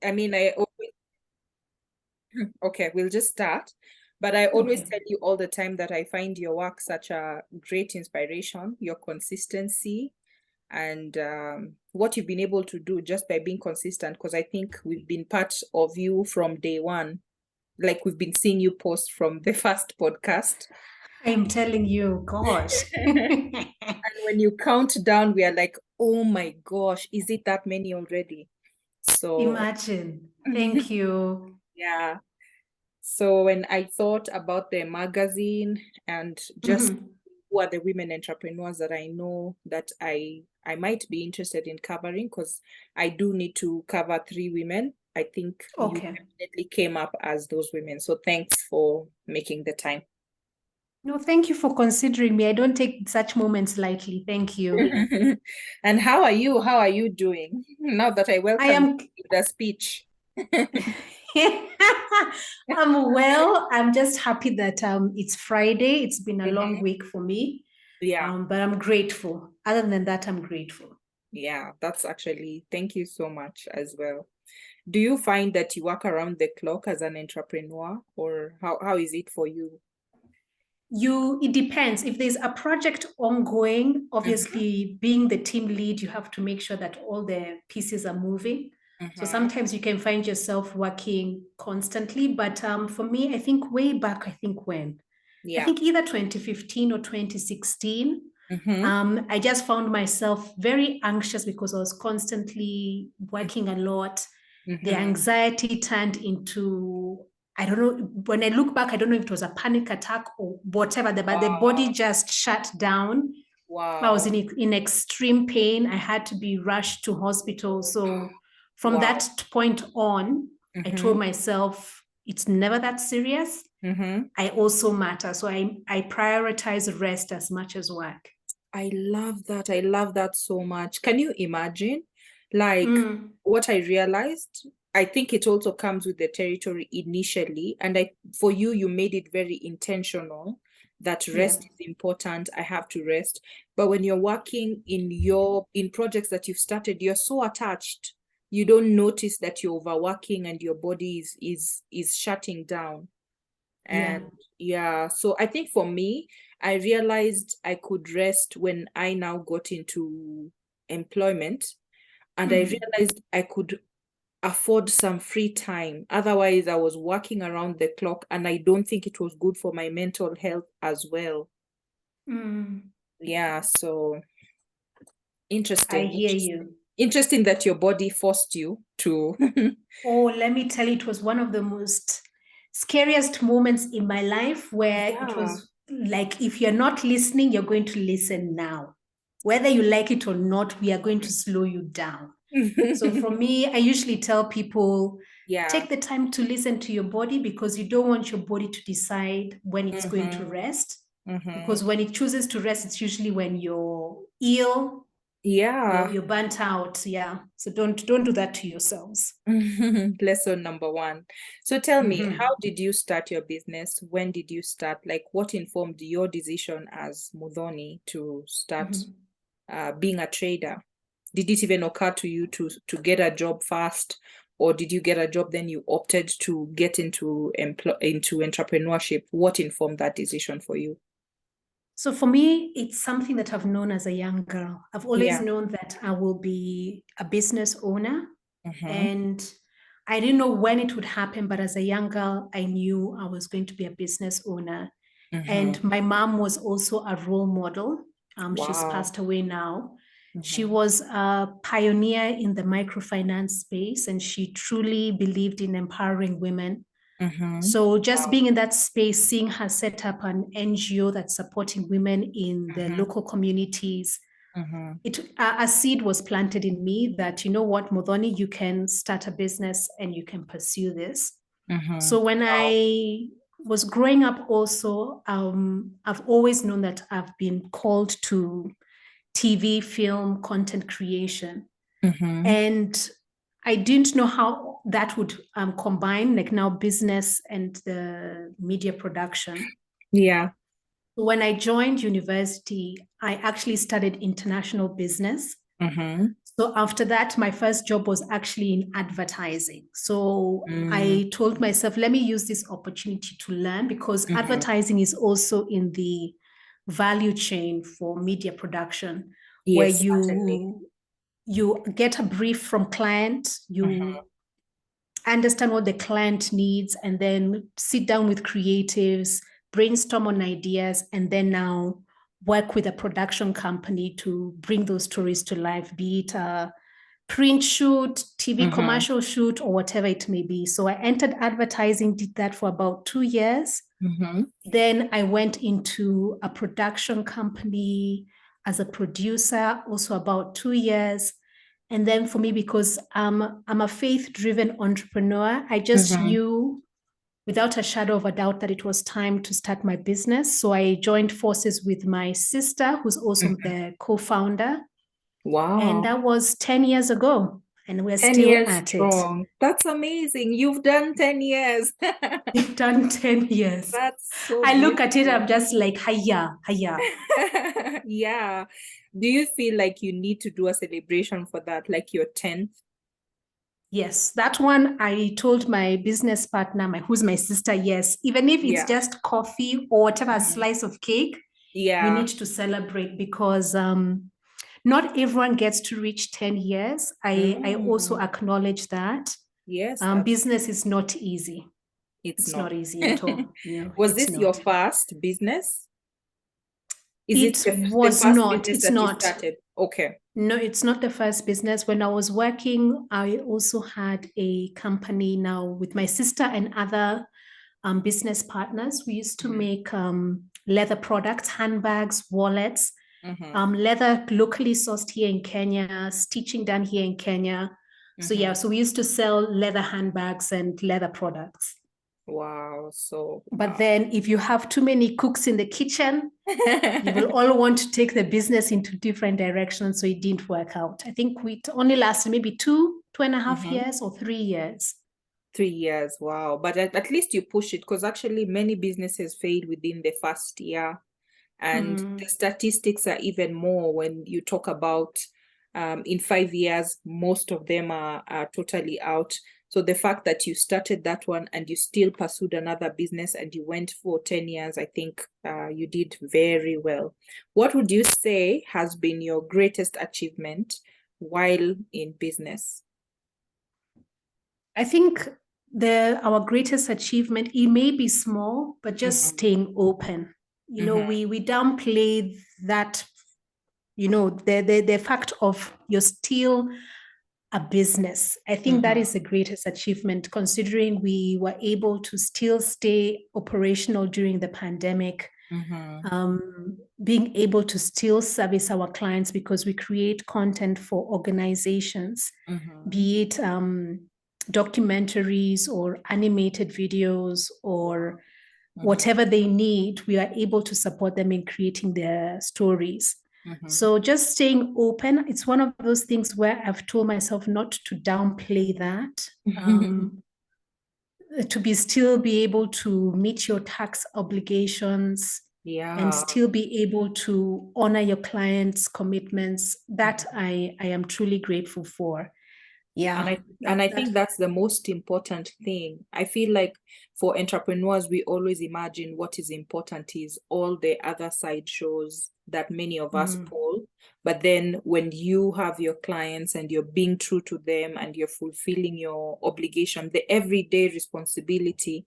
I mean, I always, okay, we'll just start. But I always Okay. tell you all the time that I find your work such a great inspiration, your consistency, and what you've been able to do just by being consistent. Because I think we've been part of you from day one. Like we've been seeing you post from the first podcast. I'm telling you, gosh. And when you count down, we are like, oh my gosh, is it that many already? So, Imagine. Thank you. yeah. So when I thought about the magazine and just Mhm. who are the women entrepreneurs that I know that I might be interested in covering, because I do need to cover 3 women. I think you Okay. definitely came up as those women. So thanks for making the time. No, thank you for considering me. I don't take such moments lightly. Thank you. And how are you? How are you doing now that I I welcome am you to the speech? I'm well. I'm just happy that it's Friday. It's been a long Mhm. week for me. Yeah, But I'm grateful. Other than that, I'm grateful. yeah, that's actually, thank you so much as well. Do you find that you work around the clock as an entrepreneur, or how is it for you? It depends. If there's a project ongoing, Mhm, obviously being the team lead, you have to make sure that all the pieces are moving. So mhm. sometimes you can find yourself working constantly. But for me, I think way back, I Yeah. think either 2015 or 2016, Mhm, I just found myself very anxious because I was constantly working a lot. The mhm. anxiety turned into, I don't know, when I look back, I don't know if it was a panic attack or whatever, but the body Wow. just shut down. I was Wow. in extreme pain. I had to be rushed to hospital. So from Wow. that point on, I told Mhm, myself it's never that serious. mhm. I also matter. So I prioritize rest as much as work. I love that. I love that so much. Can you imagine? Like Mm, what I realized, I think it also comes with the territory initially. And for you, you made it very intentional that yeah. rest is important. I have to rest. But when you're working in projects that you've started, you're so attached. You don't notice that you're overworking and your body is shutting down. Yeah. And yeah, so I think for me, I realized I could rest when I now got into employment, and I Mhm. realized I could afford some free time. Otherwise, I was working around the clock, and I don't think it was good for my mental health as well. Mm, Yeah, so I interesting, hear interesting. you. Interesting that your body forced you to. Oh, let me tell you, it was one of the most scariest moments in my life where it Yeah. was like, if you're not listening, you're going to listen now. Whether you like it or not, we are going to slow you down. So for me, I usually tell people Yeah. take the time to listen to your body because you don't want your body to decide when it's going to Mm-hmm. rest. Mm-hmm. Because when it chooses to rest, it's usually when you're ill, Yeah. you're burnt out. Yeah. So don't do that to yourselves. Lesson number one. So tell me, Mm-hmm. how did you start your business? When did you start? Like, what informed your decision as Muthoni to start Mm-hmm. being a trader? Did it even occur to you to get a job first, or did you get a job then you opted to get into entrepreneurship? What informed that decision for you? So for me, it's something that I've known as a young girl. I've always Yeah. known that I will be a business owner. Mm-hmm. And I didn't know when it would happen, but as a young girl, I knew I was going to be a business owner. Mm-hmm. And my mom was also a role model. She's Wow. passed away now. She Mm-hmm. was a pioneer in the microfinance space, and she truly believed in empowering women. Mm-hmm. So just Wow. being in that space, seeing her set up an NGO that's supporting women in the Mm-hmm. local communities, Mm-hmm. a seed was planted in me that, you know what, Muthoni, you can start a business and you can pursue this. Mm-hmm. So when Wow. I was growing up also, I've always known that I've been called to TV, film, content creation. Mm-hmm. And I didn't know how that would combine, like now business and the media production. Yeah. When I joined university, I actually studied international business. Mm-hmm. So after that, my first job was actually in advertising. So I told myself, let me use this opportunity to learn, because advertising is also in the value chain for media production, where Yes, certainly. you get a brief from client, you understand what the client needs, and then sit down with creatives, brainstorm on ideas, and then now work with a production company to bring those stories to life, be it a print shoot, TV commercial shoot, or whatever it may be. So I entered advertising, did that for about 2 years. Then I went into a production company as a producer, also about 2 years. And then for me, because I'm a faith-driven entrepreneur, I just knew without a shadow of a doubt that it was time to start my business. So I joined forces with my sister, who's also the co-founder. Wow. And that was 10 years ago. And we're 10 still years at strong. That's amazing. You've done 10 years. it. We've done 10 years. That's so I look at it, beautiful. I'm just like, hiya, hiya. Yeah. Do you feel like you need to do a celebration for that, like your 10th? Yes, that one I told my business partner, who's my sister, yes, even if it's just coffee or whatever, a slice of cake, we need to celebrate, because not everyone gets to reach 10 years. I also acknowledge that. Yes. Business is not easy. It's not easy at all. No, Was it's this your not. first business? Is It it the was first not. business It's that you not. started? Okay. No, it's not the first business. When I was working, I also had a company now with my sister and other business partners. We used to make leather products, handbags, wallets, leather locally sourced here in Kenya, stitching done here in Kenya. So yeah, so we used to sell leather handbags and leather products. Wow. But then if you have too many cooks in the kitchen, you will all want to take the business into different directions. So it didn't work out. I think it only lasted maybe 2.5 years or 3 years. 3 years. Wow. But at least you push it, because actually many businesses fail within the first year. And the statistics are even more when you talk about in 5 years, most of them are totally out. So the fact that you started that one and you still pursued another business and you went for 10 years, I think you did very well. What would you say has been your greatest achievement while in business? I think our greatest achievement, it may be small, but just staying open. You know, we downplay that, you know, the fact of you're still a business. I think that is the greatest achievement, considering we were able to still stay operational during the pandemic, being able to still service our clients, because we create content for organizations, be it documentaries or animated videos or whatever they need. We are able to support them in creating their stories. So just staying open, it's one of those things where I've told myself not to downplay that, to still be able to meet your tax obligations, and still be able to honor your clients' commitments. That I am truly grateful for. Yeah. And I think that's the most important thing. I feel like for entrepreneurs, we always imagine what is important is all the other side shows that many of us pull. But then when you have your clients and you're being true to them and you're fulfilling your obligation, the everyday responsibility,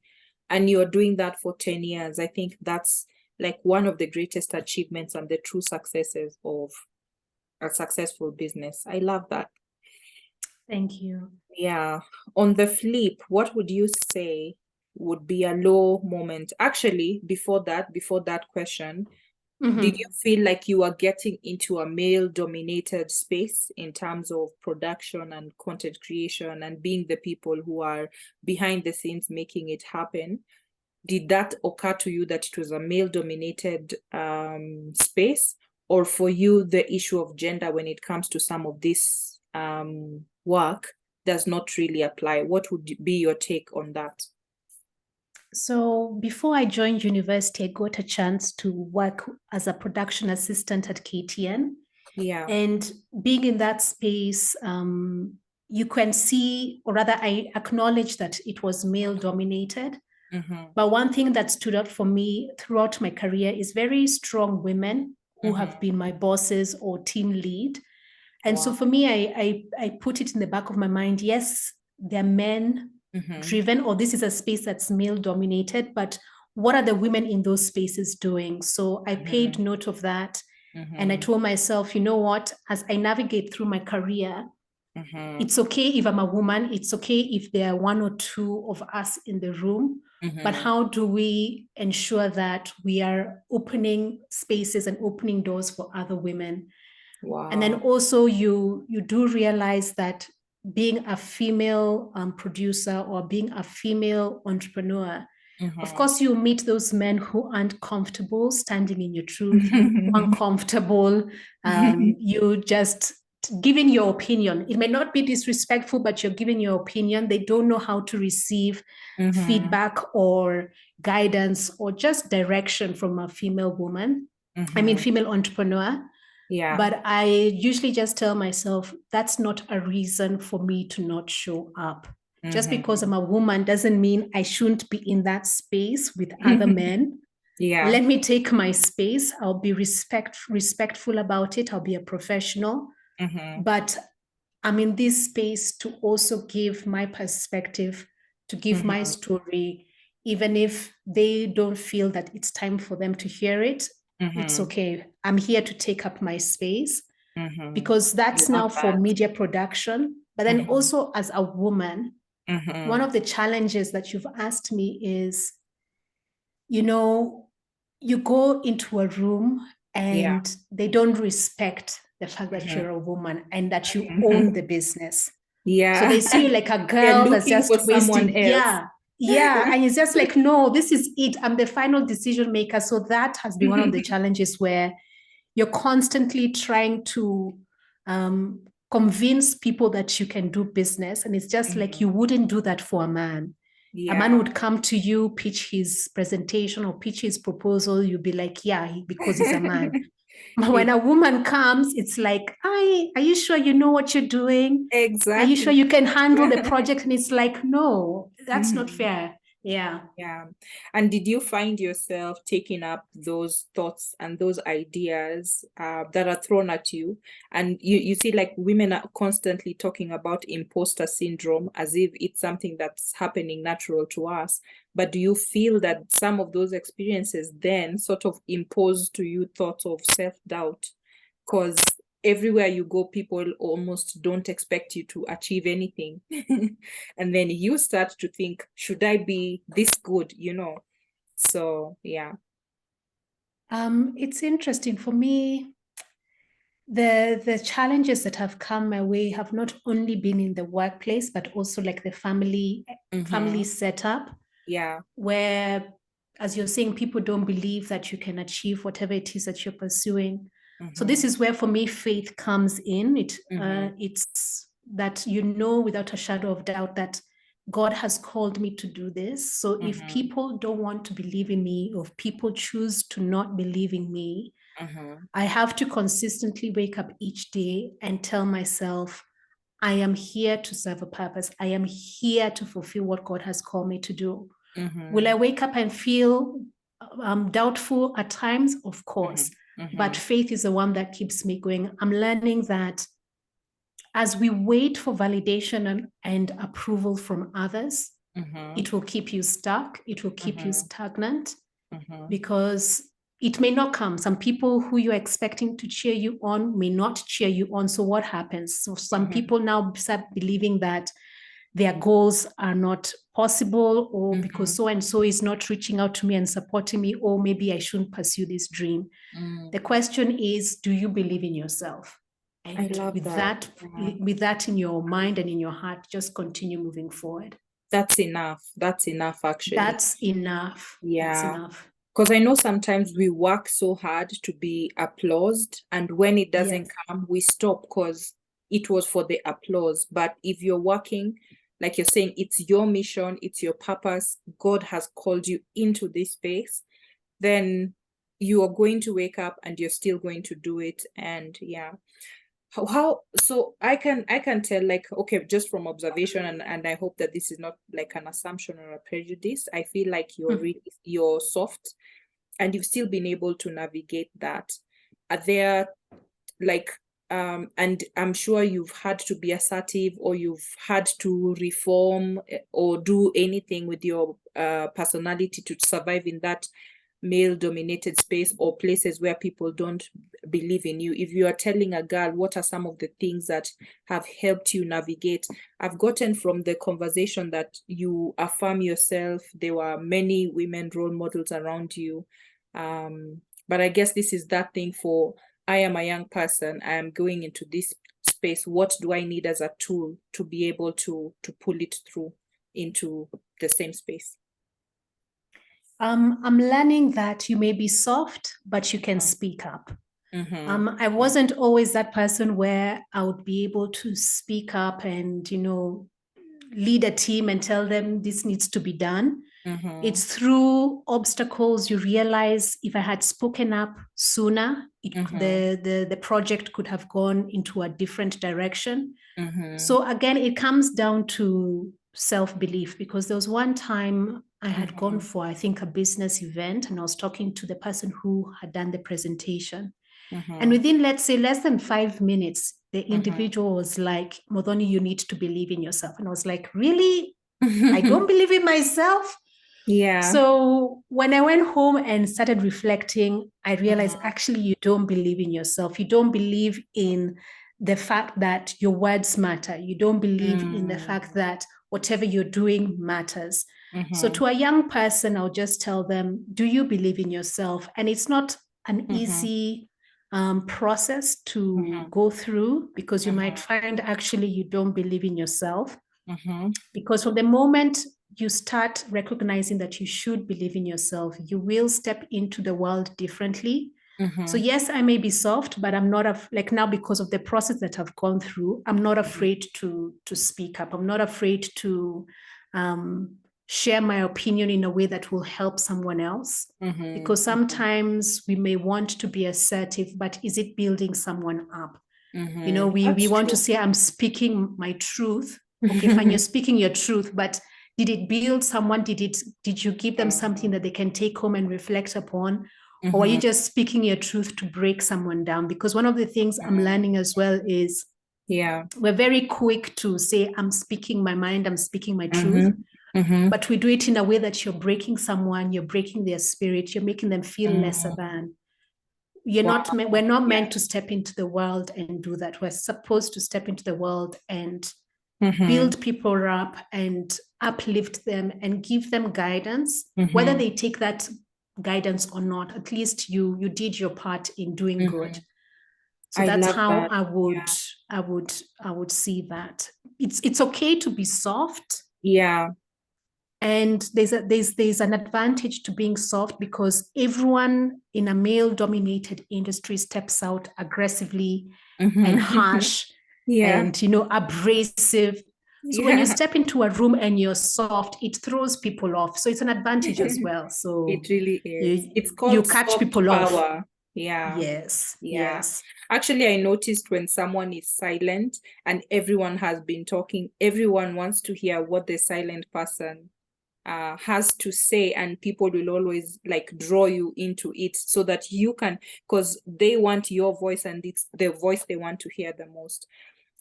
and you're doing that for 10 years, I think that's like one of the greatest achievements and the true successes of a successful business. I love that. Thank you. Yeah. On the flip, what would you say would be a low moment? Actually, before that question, did you feel like you are getting into a male-dominated space in terms of production and content creation and being the people who are behind the scenes making it happen? Did that occur to you that it was a male-dominated space? Or for you, the issue of gender when it comes to some of this work does not really apply? What would be your take on that? So before I joined university, I got a chance to work as a production assistant at KTN. Yeah. And being in that space, you can see, or rather, I acknowledge that it was male dominated. But one thing that stood out for me throughout my career is very strong women who have been my bosses or team lead. And so for me, I put it in the back of my mind, yes, they're men driven, or this is a space that's male dominated, but what are the women in those spaces doing? So I paid note of that. And I told myself, you know what, as I navigate through my career, it's okay if I'm a woman, it's okay if there are one or two of us in the room, but how do we ensure that we are opening spaces and opening doors for other women? Wow. And then also you do realize that being a female producer or being a female entrepreneur, of course, you meet those men who aren't comfortable standing in your truth, uncomfortable. You just giving your opinion. It may not be disrespectful, but you're giving your opinion. They don't know how to receive feedback or guidance or just direction from a female woman. I mean, female entrepreneur. Yeah. But I usually just tell myself that's not a reason for me to not show up. Just because I'm a woman doesn't mean I shouldn't be in that space with other men. Yeah. Let me take my space. I'll be respectful about it. I'll be a professional. But I'm in this space to also give my perspective, to give my story, even if they don't feel that it's time for them to hear it. It's okay. I'm here to take up my space because that's now for media production. But then also as a woman, one of the challenges that you've asked me is, you know, you go into a room and they don't respect the fact that you're a woman and that you own the business. Yeah. So they see you like a They're girl that's looking just for someone wasting. else. Yeah. And it's just like, no, this is it. I'm the final decision maker. So that has been one of the challenges where you're constantly trying to convince people that you can do business. And it's just like you wouldn't do that for a man. A man would come to you, pitch his presentation or pitch his proposal. You'd be like, yeah, because he's a man. But when a woman comes, it's like, are you sure you know what you're doing? Exactly. Are you sure you can handle the project? And it's like, no, that's not fair. Yeah. Yeah. And did you find yourself taking up those thoughts and those ideas that are thrown at you? And you see, like, women are constantly talking about imposter syndrome as if it's something that's happening natural to us. But do you feel that some of those experiences then sort of impose to you thoughts of self-doubt? Because everywhere you go, people almost don't expect you to achieve anything. And then you start to think, should I be this good, So yeah. It's interesting for me. The challenges that have come my way have not only been in the workplace, but also like the family setup. Yeah. Where, as you're saying, people don't believe that you can achieve whatever it is that you're pursuing. So this is where, for me, faith comes in. It's that without a shadow of doubt that God has called me to do this. So if people don't want to believe in me, or if people choose to not believe in me, I have to consistently wake up each day and tell myself, I am here to serve a purpose. I am here to fulfill what God has called me to do. Will I wake up and feel doubtful at times? Of course. But faith is the one that keeps me going. I'm learning that as we wait for validation and approval from others, it will keep you stuck. It will keep you stagnant because it may not come. Some people who you're expecting to cheer you on may not cheer you on. So what happens? So some people now start believing that their goals are not possible, or because so-and-so is not reaching out to me and supporting me, or maybe I shouldn't pursue this dream. The question is, do you believe in yourself? And I love that. With that in your mind and in your heart, just continue moving forward. That's enough. That's enough, actually. That's enough. Yeah. That's enough. Because I know sometimes we work so hard to be applauded, and when it doesn't come, we stop because it was for the applause. But if you're working, like you're saying, it's your mission, it's your purpose, God has called you into this space, then you are going to wake up and you're still going to do it. And yeah, how so I can tell, like, okay, just from observation, and I hope that this is not like an assumption or a prejudice. I feel like you're soft, and you've still been able to navigate that. Are there, like, and I'm sure you've had to be assertive, or you've had to reform or do anything with your personality to survive in that male dominated space, or places where people don't believe in you. If you are telling a girl, what are some of the things that have helped you navigate? I've gotten from the conversation that you affirm yourself. There were many women role models around you, but I guess this is that thing for, I am a young person, I am going into this space, what do I need as a tool to be able to pull it through into the same space? I'm learning that you may be soft, but you can speak up. I wasn't always that person where I would be able to speak up and, lead a team and tell them this needs to be done. It's through obstacles you realize, if I had spoken up sooner, the project could have gone into a different direction. So again, it comes down to self-belief, because there was one time I had gone for, I think, a business event, and I was talking to the person who had done the presentation. And within, let's say, less than 5 minutes, the individual was like, Muthini, you need to believe in yourself. And I was like, really? I don't believe in myself? Yeah. So when I went home and started reflecting, I realized actually you don't believe in yourself. You don't believe in the fact that your words matter. You don't believe in the fact that whatever you're doing matters. So to a young person, I'll just tell them, do you believe in yourself? And it's not an easy process to go through, because you might find actually you don't believe in yourself. Because from the moment you start recognizing that you should believe in yourself, you will step into the world differently. So yes, I may be soft, but I'm not like now, because of the process that I've gone through, I'm not afraid to speak up. I'm not afraid to share my opinion in a way that will help someone else. Because sometimes we may want to be assertive, but is it building someone up? We want to say, I'm speaking my truth. Okay, fine, you're speaking your truth, but did it build someone? Did you give them something that they can take home and reflect upon? Or are you just speaking your truth to break someone down? Because one of the things I'm learning as well is, we're very quick to say, I'm speaking my mind, I'm speaking my truth. But we do it in a way that you're breaking someone, you're breaking their spirit, you're making them feel lesser than. We're not meant to step into the world and do that. We're supposed to step into the world and build people up and uplift them and give them guidance, whether they take that guidance or not. At least you did your part in doing good. So that's how I would see that. It's okay to be soft. Yeah. And there's an advantage to being soft, because everyone in a male-dominated industry steps out aggressively and harsh and abrasive. So when you step into a room and you're soft, it throws people off. So it's an advantage as well. So it really is. It's called you catch soft people power. off. Yeah. Yes. Yeah. Yes. Actually, I noticed when someone is silent and everyone has been talking, everyone wants to hear what the silent person has to say, and people will always like draw you into it so that you can, because they want your voice and it's the voice they want to hear the most.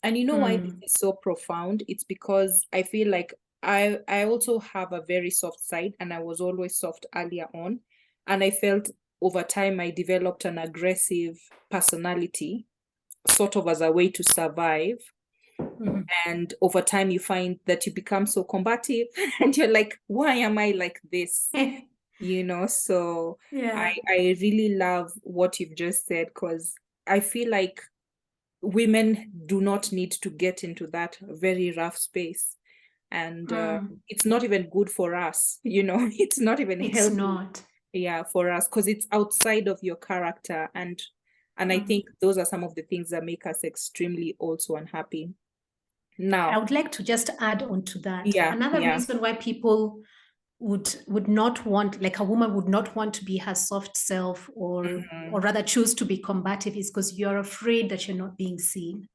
And you know why this is so profound? It's because I feel like I also have a very soft side, and I was always soft earlier on, and I felt over time I developed an aggressive personality, sort of as a way to survive. And over time you find that you become so combative and you're like, why am I like this? So Yeah. I really love what you've just said, because I feel like women do not need to get into that very rough space, and it's not even good for us, it's not even healthy. Not. For us, because it's outside of your character, and I think those are some of the things that make us extremely also unhappy. Now, I would like to just add on to that. Another reason why people would not want, like a woman would not want to be her soft self, or rather choose to be combative, is because you're afraid that you're not being seen.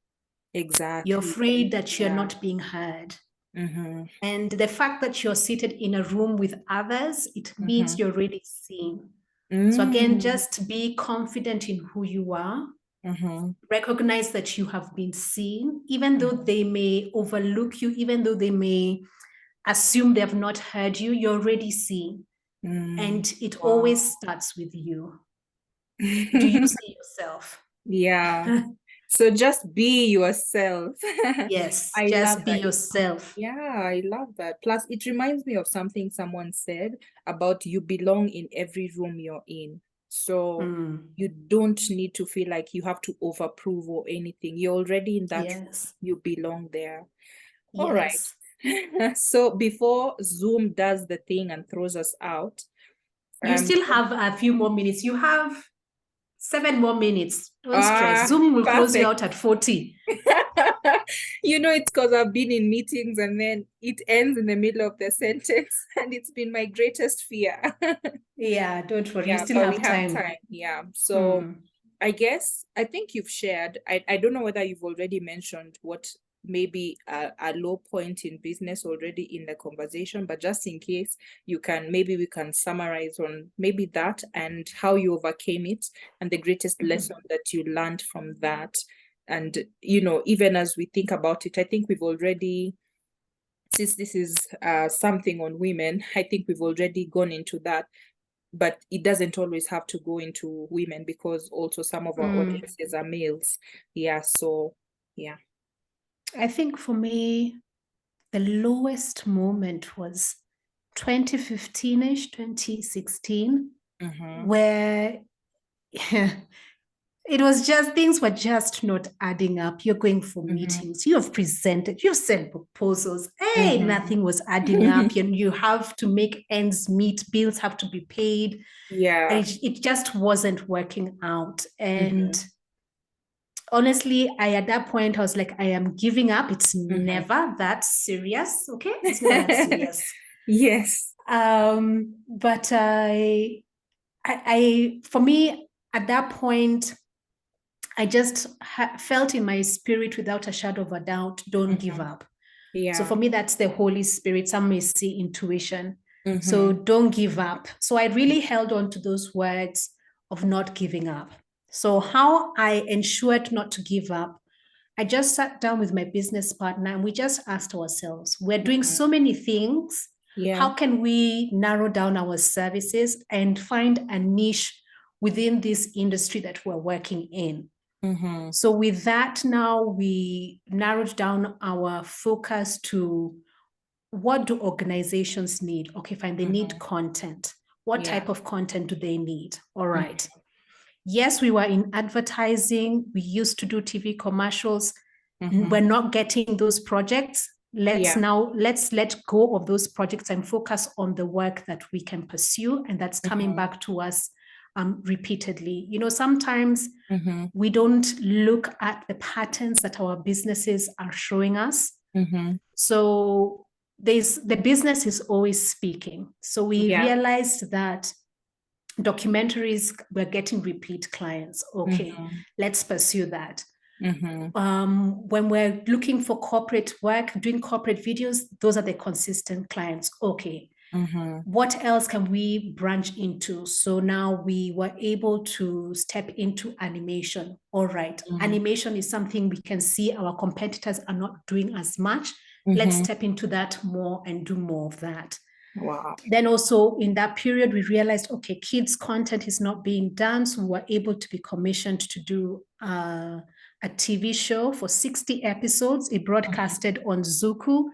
Exactly. You're afraid that you're not being heard. And the fact that you're seated in a room with others, it means you're already seen. So again, just be confident in who you are. Recognize that you have been seen, even though they may overlook you, even though they may assume they have not heard you, you're already seen. And it always starts with you. Do you see yourself? Yeah. So just be yourself. Yes, I just love be that. yourself. Yeah, I love that. Plus, it reminds me of something someone said about you belong in every room you're in. So you don't need to feel like you have to overprove or anything. You're already in that room. Yes. You belong there. All Yes. right. So before Zoom does the thing and throws us out, You still have a few more minutes. You have 7 more minutes. Don't stress. ah, Zoom will close you perfect. out at 40. It's because I've been in meetings and then it ends in the middle of the sentence, and it's been my greatest fear. Yeah, don't worry. You Yeah, still but we have have time. time. Yeah. So I think you've shared. I don't know whether you've already mentioned what maybe a low point in business already in the conversation, but just in case maybe we can summarize on maybe that and how you overcame it and the greatest lesson that you learned from that. And, even as we think about it, I think we've already, since this is something on women, I think we've already gone into that, but it doesn't always have to go into women because also some of our audiences are males. Yeah. So, yeah. I think for me, the lowest moment was 2015-ish, 2016, where it was just, things were just not adding up. You're going for meetings, you have presented, you've sent proposals. Hey, nothing was adding up. You have to make ends meet, bills have to be paid. Yeah. It just wasn't working out. And honestly, at that point, I was like, I am giving up. It's never that serious. Okay. It's never that serious. Yes. But for me, at that point, I just felt in my spirit, without a shadow of a doubt, don't give up. Yeah. So for me, that's the Holy Spirit. Some may see intuition. So don't give up. So I really held on to those words of not giving up. So how I ensured not to give up, I just sat down with my business partner and we just asked ourselves, we're doing so many things. Yeah. How can we narrow down our services and find a niche within this industry that we're working in? So with that, now we narrowed down our focus to, what do organizations need? Okay, fine, they need content. What type of content do they need? All right. Yes, we were in advertising. We used to do TV commercials. We're not getting those projects. Let's let go of those projects and focus on the work that we can pursue. And that's coming back to us repeatedly. Sometimes we don't look at the patterns that our businesses are showing us. So the business is always speaking. So we realized that documentaries were getting repeat clients. Okay, let's pursue that. When we're looking for corporate work, doing corporate videos, those are the consistent clients. Okay. What else can we branch into? So now we were able to step into animation. All right. Animation is something we can see our competitors are not doing as much. Let's step into that more and do more of that. Wow. Then also in that period, we realized, okay, kids content is not being done. So we were able to be commissioned to do a TV show for 60 episodes. It broadcasted on Zuku.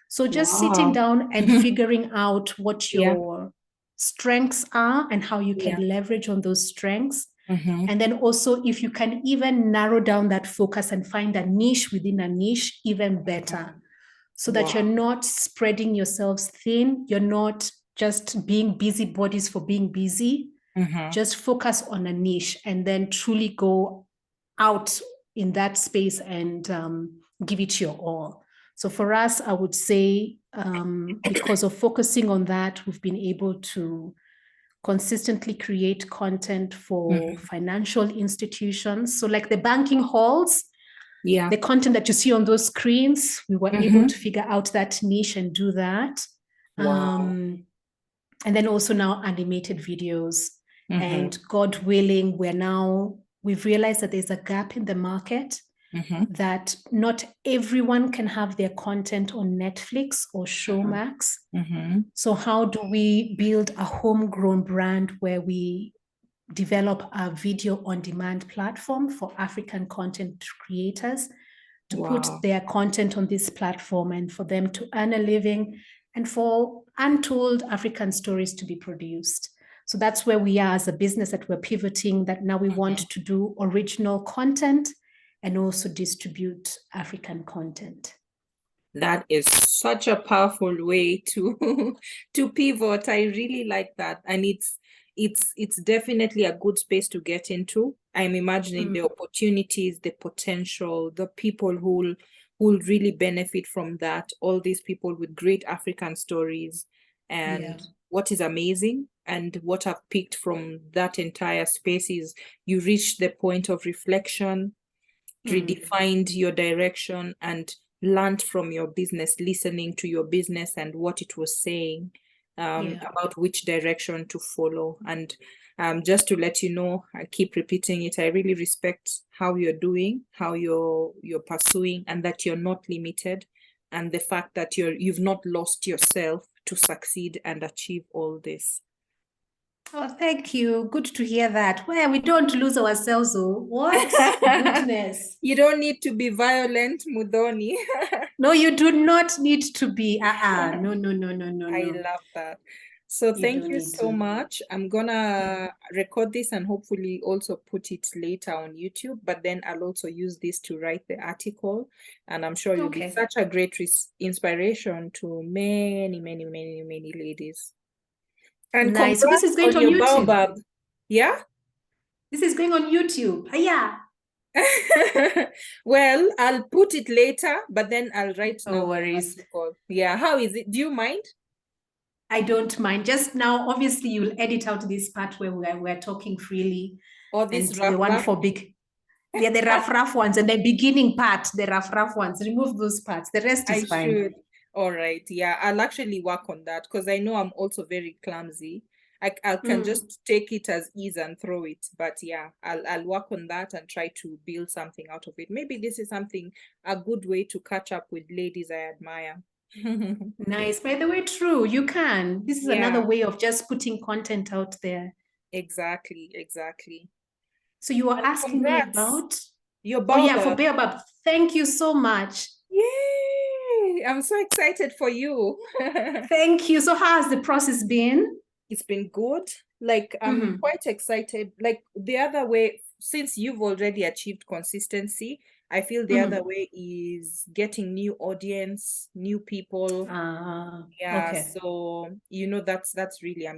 So just sitting down and figuring out what your strengths are and how you can leverage on those strengths. And then also, if you can even narrow down that focus and find a niche within a niche, even better. So that you're not spreading yourselves thin. You're not just being busybodies for being busy. Just focus on a niche and then truly go out in that space and give it your all. So for us, I would say, because of focusing on that, we've been able to consistently create content for financial institutions. So like the banking halls, the content that you see on those screens, we were able to figure out that niche and do that. Wow. And then also now animated videos. And God willing, we've realized that there's a gap in the market, that not everyone can have their content on Netflix or Showmax. So how do we build a homegrown brand where we develop a video on demand platform for African content creators to put their content on this platform and for them to earn a living and for untold African stories to be produced? So that's where we are as a business, that we're pivoting, that now we want to do original content and also distribute African content. That is such a powerful way to to pivot. I really like that. And it's definitely a good space to get into. I'm imagining the opportunities, the potential, the people who will really benefit from that, all these people with great African stories. And what is amazing and what I've picked from that entire space is you reach the point of reflection, redefined your direction, and learned from your business, listening to your business and what it was saying about which direction to follow. And just to let you know, I keep repeating it, I really respect how you're doing, how you're pursuing, and that you're not limited, and the fact that you've not lost yourself to succeed and achieve all this. Oh, thank you. Good to hear that. Well, we don't lose ourselves. Oh, what goodness. You don't need to be violent, Muthoni. No, you do not need to be. No. I love that. So thank you so much. I'm gonna record this and hopefully also put it later on YouTube, but then I'll also use this to write the article. And I'm sure you'll be such a great inspiration to many, many, many, many ladies. And nice. So this is going on on your YouTube. baobab. Yeah? This is going on YouTube. Yeah. Well, I'll put it later, but then I'll write no worries. Yeah, how is it? Do you mind? I don't mind. Just now, obviously, you'll edit out this part where we're talking freely. Or this and the one for big. Yeah, the rough ones, and the beginning part, the rough ones. Remove those parts. The rest is fine. Should. All right. Yeah, I'll actually work on that because I know I'm also very clumsy. I can just take it as is and throw it. But yeah, I'll work on that and try to build something out of it. Maybe this is a good way to catch up with ladies I admire. Nice. By the way, true. You can. This is another way of just putting content out there. Exactly. So you were asking me about your baobab. Oh yeah, for baobab. Thank you so much. Yay! I'm so excited for you. Thank you. So how has the process been? It's been good. Like I'm quite excited. Like the other way, since you've already achieved consistency, I feel the other way is getting new audience, new people. So that's really amazing.